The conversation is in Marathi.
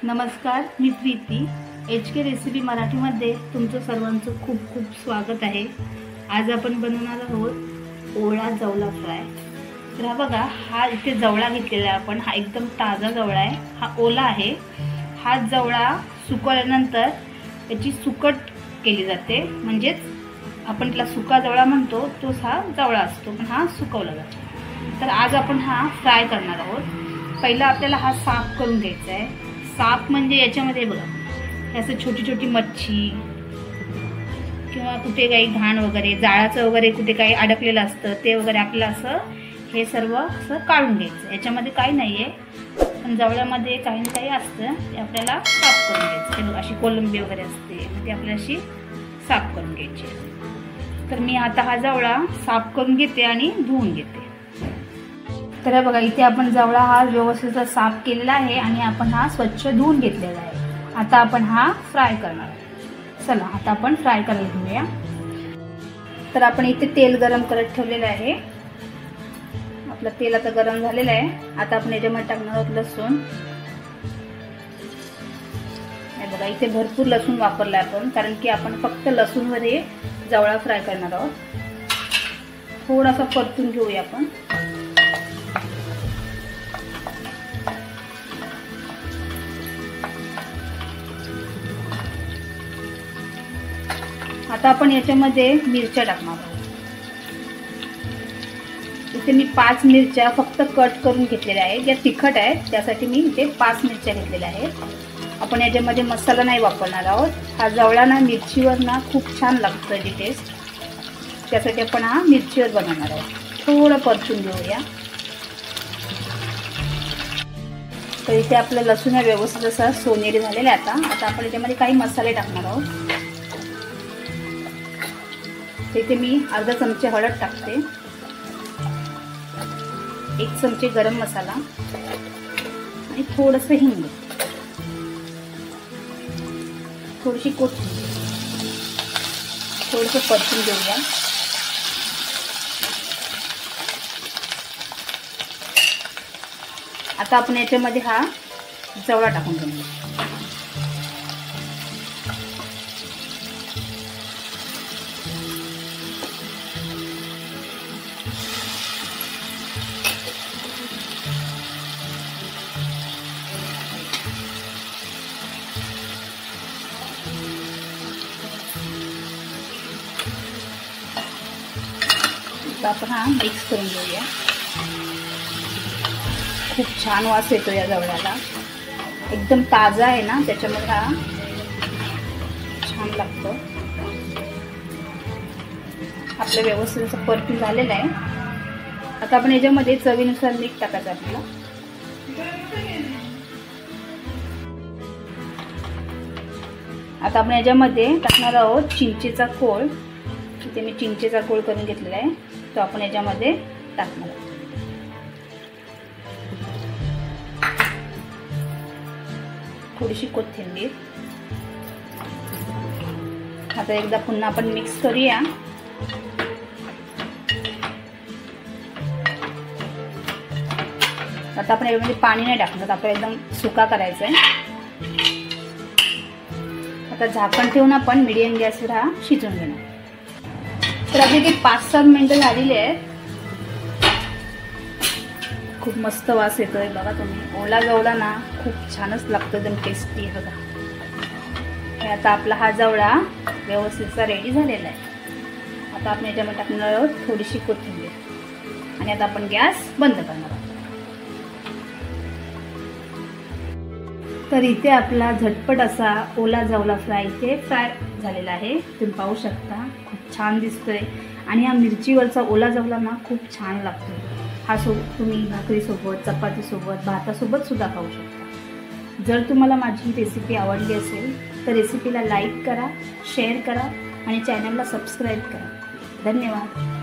नमस्कार, मी प्रीती. HK रेसिपी मराठीमध्ये तुमचं सर्वांचं खूप खूप स्वागत आहे. आज आपण बनवणार आहोत ओला जवला फ्राय. तर हा बघा, हा इथे जवळा घेतलेला आहे आपण. हा एकदम ताजा जवळा आहे. हा ओला आहे. हा जवळा सुकवल्यानंतर त्याची सुकट केली जाते, म्हणजेच आपण त्याला सुका जवळा म्हणतो, तोच हा जवळा असतो, पण हा सुकवला जातो. तर आज आपण हा फ्राय करणार आहोत. पहिला आपल्याला हा साफ करून घ्यायचा आहे. साफ म्हणजे याच्यामध्ये बघा, असं छोटी छोटी मच्छी किंवा कुठे काही घाण वगैरे, जाळाचं वगैरे कुठे काही अडकलेलं असतं ते वगैरे आपल्याला असं हे सर्व असं काढून घ्यायचं. याच्यामध्ये काही नाही आहे, पण जवळ्यामध्ये काही ना काही असतं, ते आपल्याला साफ करून घ्यायचं. हे बघा, अशी कोलंबी वगैरे असते, ती आपल्याला अशी साफ करून घ्यायची. तर मी आता हा जवळा साफ करून घेते आणि धुवून घेते. तर बघा, इथे आपण जवळा हा व्यवस्थित साफ केलेला आहे आणि आपण हा स्वच्छ धुवून घेतलेला आहे. आता आपण हा फ्राय करणार आहोत. चला आता आपण फ्राय करायला घेऊया. तर आपण इथे तेल गरम करत ठेवलेलं आहे. आपलं तेल आता गरम झालेलं आहे. आता आपण याच्यामध्ये टाकणार आहोत लसूण. हे बघा, इथे भरपूर लसूण वापरला आपण, कारण की आपण फक्त लसूणवर हे जवळा फ्राय करणार आहोत. थोडासा परतून घेऊया आपण. आता आपण याच्यामध्ये मिरच्या टाकणार आहोत. इथे मी 5 मिरच्या फक्त कट करून घेतलेल्या आहेत. या तिखट आहेत, त्यासाठी मी इथे 5 मिरच्या घेतलेल्या आहेत. आपण याच्यामध्ये मसाला नाही वापरणार आहोत. हा जवळा ना मिरचीवर ना खूप छान लागतं त्याची टेस्ट, त्यासाठी आपण हा मिरचीवर बनवणार आहोत. थोडं परतून घेऊया. तर इथे आपलं लसूण व्यवस्थित असा सोनेरी झालेला आहे. आता आपण याच्यामध्ये काही मसाले टाकणार आहोत. इथे मी अर्धा चमचे हळद टाकते, 1 चमचे गरम मसाला आणि थोडंसं हिंग, थोडीशी कोथिंबीर. थोडंसं परतून घेऊया. आता आपण याच्यामध्ये हा जवळा टाकून घेऊया. आपण हा मिक्स करून घेऊया. खूप छान वास येतो या जवळ्याला. एकदम ताजा आहे ना, त्याच्यामध्ये हा छान लागतो. आपलं व्यवस्थित असं परतून झालेलं आहे. आता आपण याच्यामध्ये चवीनुसार मीठ टाकायचं आपल्याला. आता आपण याच्यामध्ये टाकणार आहोत चिंचेचा कोळ. इथे मी चिंचेचा कोळ करून घेतलेला आहे, तो आपण याच्यामध्ये टाकणार आहोत. थोडीशी कोथिंबीर. आता एकदा पुन्हा आपण मिक्स करूया. आता आपण याच्यामध्ये पाणी नाही टाकणार, आपल्याला एकदम सुका करायचा आहे. आता झाकण ठेवून आपण मीडियम गॅसवर हा शिजवून घेणार. तर आपली ती 5-7 मिनिटं झालेली आहेत. खूप मस्त वास येतोय बघा तुम्ही. ओला जवळा ना खूप छानच लागतो, एकदम टेस्टी. बघा, हे आता आपला हा जवळा व्यवस्थितचा रेडी झालेला आहे. आता आपण याच्यामध्ये टाकणार आहोत थोडीशी कोथिंबीर आणि आता आपण गॅस बंद करणार आहोत. तर इथे आपला झटपट असा ओला जवला फ्राय इथे फ्राय झालेला आहे. तुम्ही पाहू शकता, खूप छान दिसतोय. आणि हा मिरचीवरचा ओला जवला ना खूप छान लागतो. हा तुम्ही भाकरीसोबत, चपातीसोबत, भातासोबत सुद्धा खाऊ शकता. जर तुम्हाला माझी रेसिपी आवडली असेल तर रेसिपीला लाईक करा, शेअर करा आणि चॅनलला सबस्क्राईब करा. धन्यवाद.